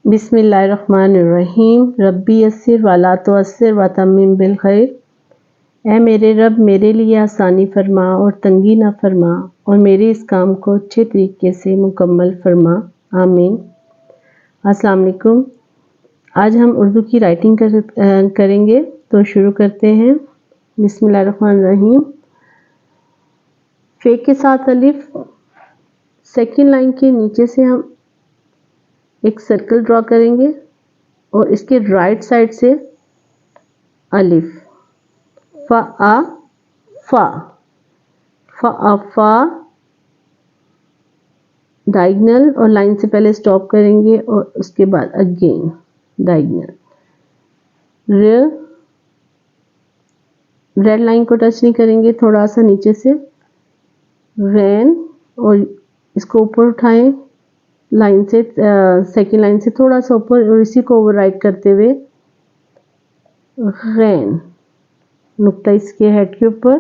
बिस्मिल्लाहिर्रहमानिर्रहीम। रब्बी यस्सिर वला तुअस्सिर वतम्मिम बिल खैर। ऐ मेरे रब, मेरे लिए आसानी फरमा और तंगी ना फरमा, और मेरे इस काम को अच्छे तरीके से मुकम्मल फरमा। आमीन। अस्सलाम वालेकुम। आज हम उर्दू की राइटिंग करेंगे, तो शुरू करते हैं। बिस्मिल्लाहिर्रहमानिर्रहीम। फे के साथ अलिफ। सेकंड लाइन के नीचे से हम एक सर्कल ड्रॉ करेंगे और इसके राइट साइड से अलिफ, फा आ फा, फा आ फा, डायगोनल और लाइन से पहले स्टॉप करेंगे और उसके बाद अगेन डायगोनल। रेड लाइन को टच नहीं करेंगे, थोड़ा सा नीचे से रैन और इसको ऊपर उठाएं लाइन से, सेकेंड लाइन से थोड़ा सा ऊपर, और इसी को ओवरराइट करते हुए रैन, नुक्ता इसके हेड के ऊपर,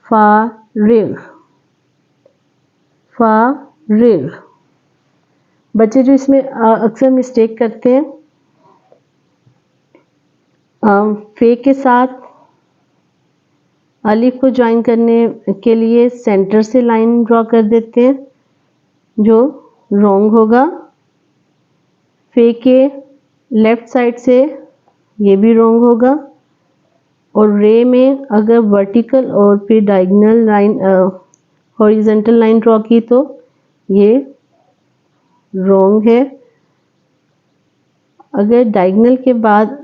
फारिग, फारिग। बच्चे जो इसमें अक्सर मिस्टेक करते हैं, फे के साथ अलिफ को ज्वाइन करने के लिए सेंटर से लाइन ड्रॉ कर देते हैं, जो रॉन्ग होगा। फे के लेफ्ट साइड से ये भी रॉन्ग होगा। और रे में अगर वर्टिकल और फिर diagonal line, horizontal line draw की तो ये रॉन्ग है। अगर डायगोनल के बाद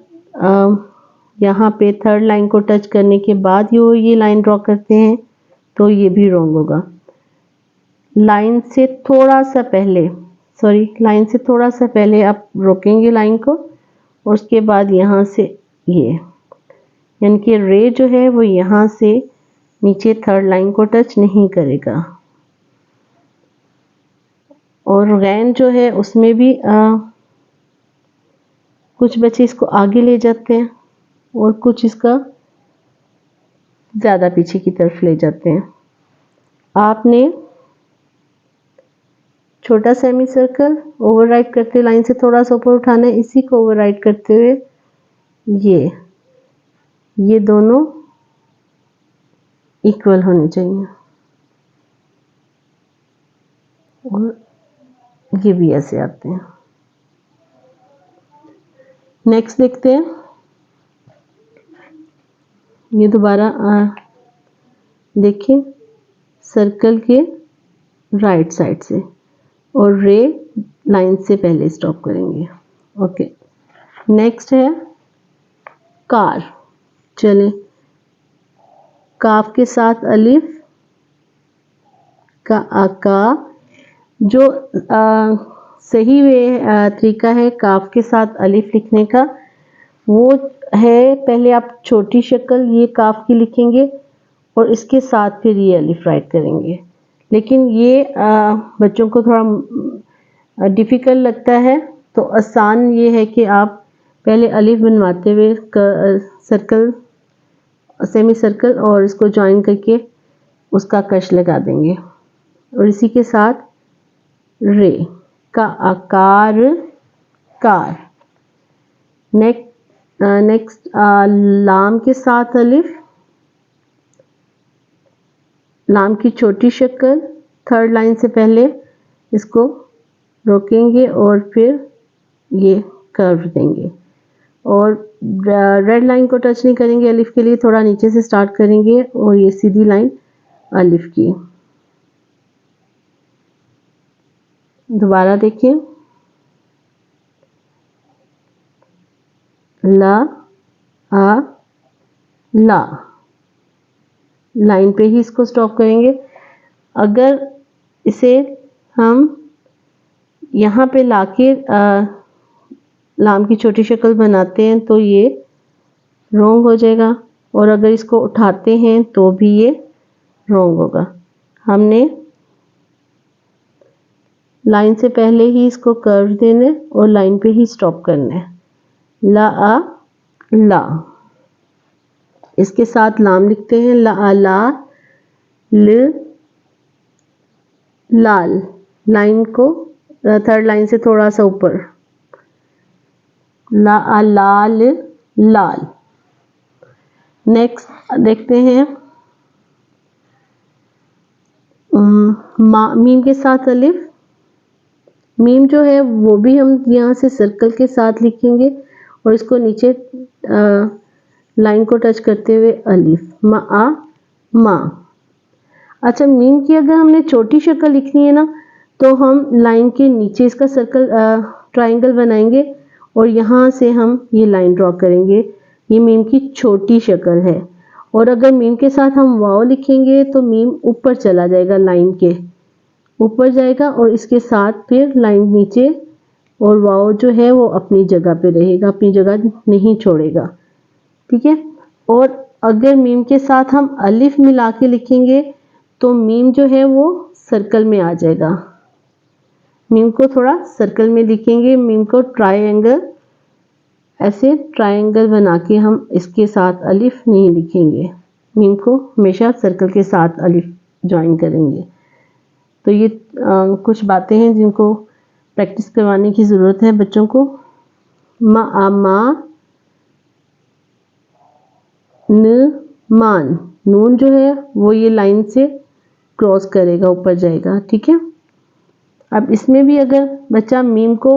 यहाँ पे थर्ड लाइन को टच करने के बाद ये लाइन ड्रॉ करते हैं तो ये भी रॉन्ग होगा। लाइन से थोड़ा सा पहले, लाइन से थोड़ा सा पहले आप रोकेंगे लाइन को, और उसके बाद यहाँ से ये, यानी कि रे जो है वो यहाँ से नीचे थर्ड लाइन को टच नहीं करेगा। और गैन जो है उसमें भी कुछ बच्चे इसको आगे ले जाते हैं और कुछ इसका ज़्यादा पीछे की तरफ ले जाते हैं। आपने छोटा सेमी सर्कल ओवरराइट करते लाइन से थोड़ा सा ऊपर उठाना है, इसी को ओवरराइट करते हुए ये दोनों इक्वल होने चाहिए, और ये भी ऐसे आते हैं। नेक्स्ट देखते हैं। ये दोबारा देखिए, सर्कल के राइट साइड से, और रे लाइन से पहले स्टॉप करेंगे। ओके, नेक्स्ट है कार। चले, काफ के साथ अलिफ, का जो सही वे तरीका है काफ के साथ अलिफ लिखने का, वो है पहले आप छोटी शक्ल ये काफ की लिखेंगे और इसके साथ फिर ये अलिफ राइट करेंगे। लेकिन ये बच्चों को थोड़ा डिफ़िकल्ट लगता है, तो आसान ये है कि आप पहले अलिफ बनवाते हुए सर्कल, सेमी सर्कल, और इसको ज्वाइन करके उसका कश लगा देंगे, और इसी के साथ रे का आकार, कार। नेक्स्ट लाम के साथ अलिफ, लाम की छोटी शक्ल, थर्ड लाइन से पहले इसको रोकेंगे और फिर ये कर्व देंगे, और रेड लाइन को टच नहीं करेंगे अलिफ के लिए, थोड़ा नीचे से स्टार्ट करेंगे और ये सीधी लाइन अलिफ की। दोबारा देखिए, ला आ ला, लाइन पे ही इसको स्टॉप करेंगे। अगर इसे हम यहाँ पे लाके लाम की छोटी शक्ल बनाते हैं तो ये रॉन्ग हो जाएगा, और अगर इसको उठाते हैं तो भी ये रॉन्ग होगा। हमने लाइन से पहले ही इसको कर्व देना है और लाइन पे ही स्टॉप करना है। ला आ ला, इसके साथ लाम लिखते हैं, ला आ ला, ल लाल, लाइन को थर्ड लाइन से थोड़ा सा ऊपर, लाल लाल। नेक्स्ट देखते हैं मीम के साथ अलिफ। मीम जो है वो भी हम यहाँ से सर्कल के साथ लिखेंगे और इसको नीचे लाइन को टच करते हुए अलिफ मा। अच्छा, मीम की अगर हमने छोटी शक्ल लिखनी है ना तो हम लाइन के नीचे इसका सर्कल ट्रायंगल बनाएंगे और यहाँ से हम ये लाइन ड्रॉ करेंगे। ये मीम की छोटी शक्ल है। और अगर मीम के साथ हम वाव लिखेंगे तो मीम ऊपर चला जाएगा, लाइन के ऊपर जाएगा और इसके साथ फिर लाइन नीचे, और वाव जो है वो अपनी जगह पे रहेगा, अपनी जगह नहीं छोड़ेगा। ठीक है। और अगर मीम के साथ हम अलिफ मिला के लिखेंगे तो मीम जो है वो सर्कल में आ जाएगा। मीम को थोड़ा सर्कल में लिखेंगे, मीम को ट्रायंगल, ऐसे ट्रायंगल बना के हम इसके साथ अलिफ नहीं लिखेंगे। मीम को हमेशा सर्कल के साथ अलिफ ज्वाइन करेंगे। तो ये कुछ बातें हैं जिनको प्रैक्टिस करवाने की ज़रूरत है बच्चों को। मा न मान, नून जो है वो ये लाइन से क्रॉस करेगा, ऊपर जाएगा। ठीक है। अब इसमें भी अगर बच्चा मीम को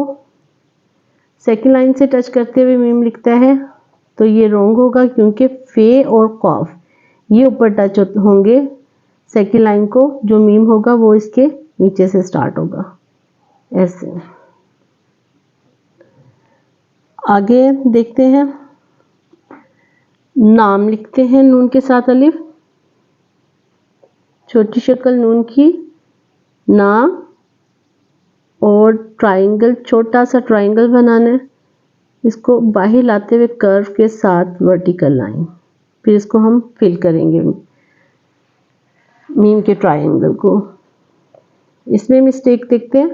सेकंड लाइन से टच करते हुए मीम लिखता है तो ये रॉन्ग होगा, क्योंकि फे और कॉफ ये ऊपर टच होंगे। सेकंड लाइन को जो मीम होगा वो इसके नीचे से स्टार्ट होगा, ऐसे। आगे देखते हैं, नाम लिखते हैं नून के साथ अलिफ। छोटी शक्ल नून की, नाम, और ट्रायंगल, छोटा सा ट्रायंगल बनाना है। इसको बाहर लाते हुए कर्व के साथ वर्टिकल लाइन, फिर इसको हम फिल करेंगे मीम के ट्रायंगल को। इसमें मिस्टेक देखते हैं,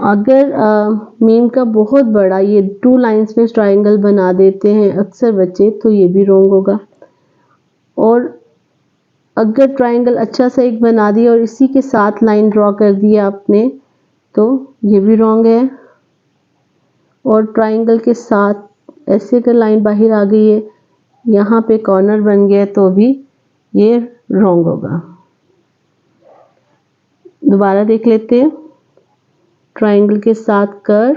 अगर मीम का बहुत बड़ा ये 2 लाइंस में ट्रायंगल बना देते हैं अक्सर बच्चे, तो ये भी रॉन्ग होगा। और अगर ट्रायंगल अच्छा सा एक बना दिया और इसी के साथ लाइन ड्रॉ कर दिया आपने तो ये भी रॉन्ग है। और ट्रायंगल के साथ ऐसे अगर लाइन बाहर आ गई है, यहाँ पे कॉर्नर बन गया, तो भी ये रॉन्ग होगा। दोबारा देख लेते हैं, ट्रायंगल के साथ कर्व,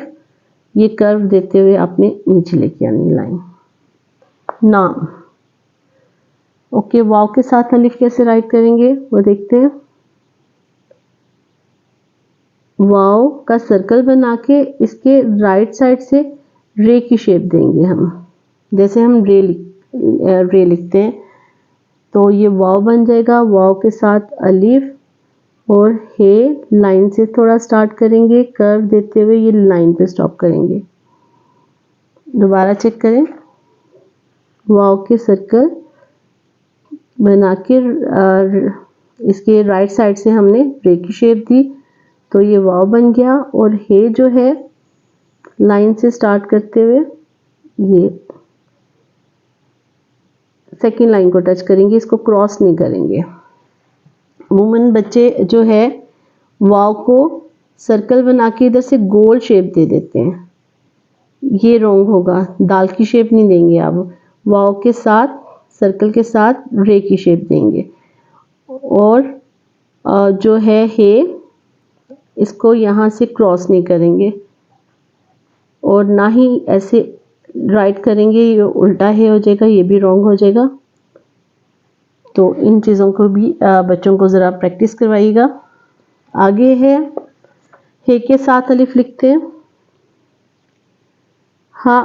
ये कर्व देते हुए आपने नीचे लेके आनी लाइन। नाम, ओके। वाव के साथ अलिफ कैसे राइट करेंगे वो देखते हैं। वाव का सर्कल बना के इसके राइट साइड से रे की शेप देंगे हम, जैसे हम रे लिखते हैं, तो ये वाव बन जाएगा। वाव के साथ अलिफ और हे लाइन से थोड़ा स्टार्ट करेंगे, कर्व देते हुए ये लाइन पे स्टॉप करेंगे। दोबारा चेक करें, वाव के सर्कल बना के इसके राइट साइड से हमने रे की शेप दी, तो ये वाव बन गया। और हे जो है लाइन से स्टार्ट करते हुए ये सेकेंड लाइन को टच करेंगे, इसको क्रॉस नहीं करेंगे। वुमन बच्चे जो है वाव को सर्कल बना के इधर से गोल शेप दे देते हैं, ये रॉन्ग होगा। दाल की शेप नहीं देंगे आप, वाव के साथ सर्कल के साथ रे की शेप देंगे। और जो है हे, इसको यहाँ से क्रॉस नहीं करेंगे और ना ही ऐसे राइट करेंगे, ये उल्टा हे हो जाएगा, ये भी रॉन्ग हो जाएगा। तो इन चीज़ों को भी बच्चों को ज़रा प्रैक्टिस करवाइएगा। आगे है, हे के साथ अलिफ लिखते हैं, हा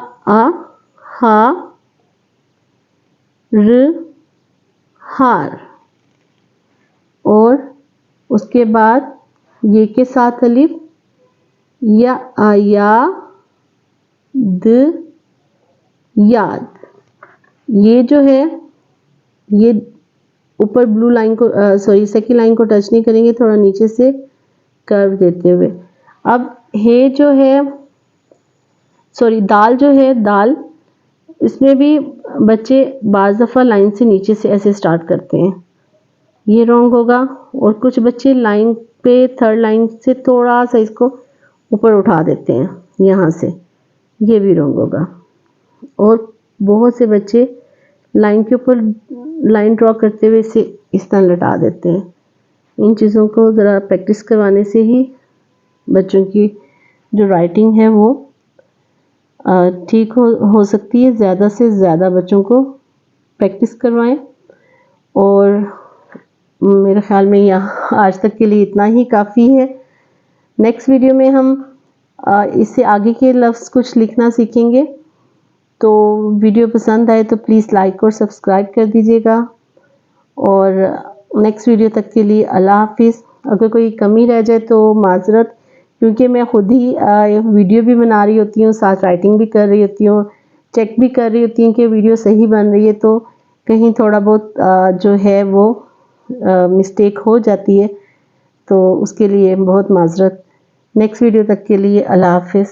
र हार। और उसके बाद ये के साथ अलिफ, या द याद। ये जो है ये ऊपर ब्लू लाइन को सेकंड लाइन को टच नहीं करेंगे, थोड़ा नीचे से कर्व देते हुए। अब हे जो है दाल जो है, दाल, इसमें भी बच्चे बाज़ दफ़ा लाइन से नीचे से ऐसे स्टार्ट करते हैं, ये रॉन्ग होगा। और कुछ बच्चे लाइन पे थर्ड लाइन से थोड़ा सा इसको ऊपर उठा देते हैं यहाँ से, ये भी रॉन्ग होगा। और बहुत से बच्चे लाइन के ऊपर लाइन ड्रॉ करते हुए इसे इस तरह लटा देते हैं। इन चीज़ों को ज़रा प्रैक्टिस करवाने से ही बच्चों की जो राइटिंग है वो ठीक हो सकती है। ज़्यादा से ज़्यादा बच्चों को प्रैक्टिस करवाएं। और मेरे ख़्याल में यहाँ आज तक के लिए इतना ही काफ़ी है। नेक्स्ट वीडियो में हम इससे आगे के लफ्ज़ कुछ लिखना सीखेंगे। तो वीडियो पसंद आए तो प्लीज़ लाइक और सब्सक्राइब कर दीजिएगा। और नेक्स्ट वीडियो तक के लिए अल्लाह हाफिज़। अगर कोई कमी रह जाए तो माज़रत, क्योंकि मैं खुद ही वीडियो भी बना रही होती हूँ, साथ राइटिंग भी कर रही होती हूँ, चेक भी कर रही होती हूँ कि वीडियो सही बन रही है। तो कहीं थोड़ा बहुत जो है वो मिस्टेक हो जाती है, तो उसके लिए बहुत माज़रत। नेक्स्ट वीडियो तक के लिए अल्लाह हाफिज़।